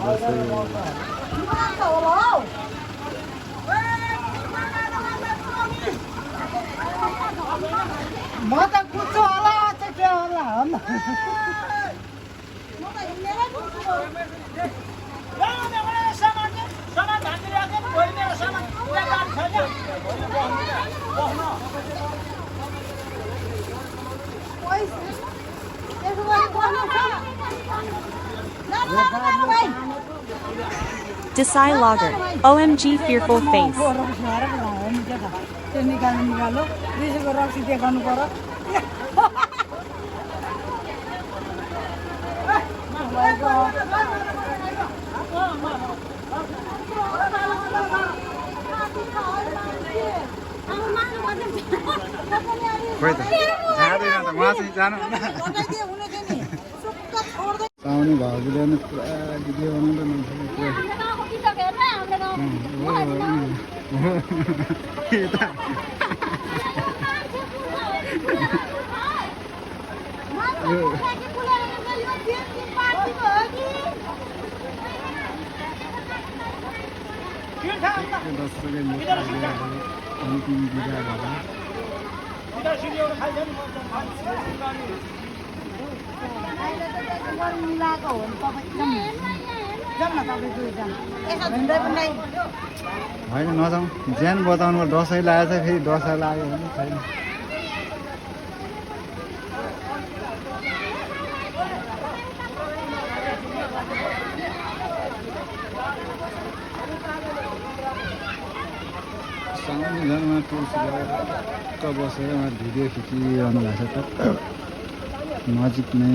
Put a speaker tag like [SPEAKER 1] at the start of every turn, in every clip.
[SPEAKER 1] म त कुद्छु होला चाहिँ के होला हो न
[SPEAKER 2] Desai Logger, OMG fearful face.
[SPEAKER 1] निकालो रिसको रक्सी देखाउनु पर्यो
[SPEAKER 3] खोइ त जाँदैन त म चाहिँ जानु साउने भाउजूले नि पुरा भिडियो बनाउँदा होइन नजाउँ ज्यान बचाउनु दसैँ लागेको छ फेरि दसैँ लाग्यो भने छैन सानोजनमा टुल्स टक्क बसेर उहाँ भिडियो खिचिरहनु भएको छ टक्क नजिक नै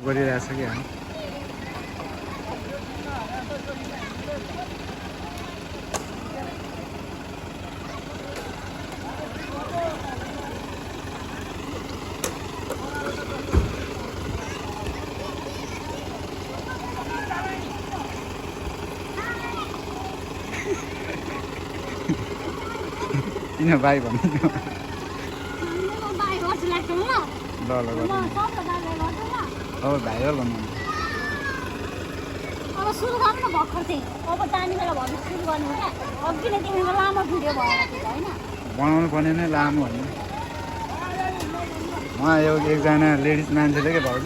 [SPEAKER 3] गरिरहेछ कि हामी किन बाई भन्नु ल ल अब भाइ हो भन्नु
[SPEAKER 4] अब सुरु गर्नु न भर्खर चाहिँ अब जाने बेला भयो सुरु गर्नु क्या अघि नै तिमीको लामो भिडियो भएर होइन
[SPEAKER 3] बनाउनु पर्ने नै लामो होइन उहाँ एकजना लेडिज मान्छेले के भाउजू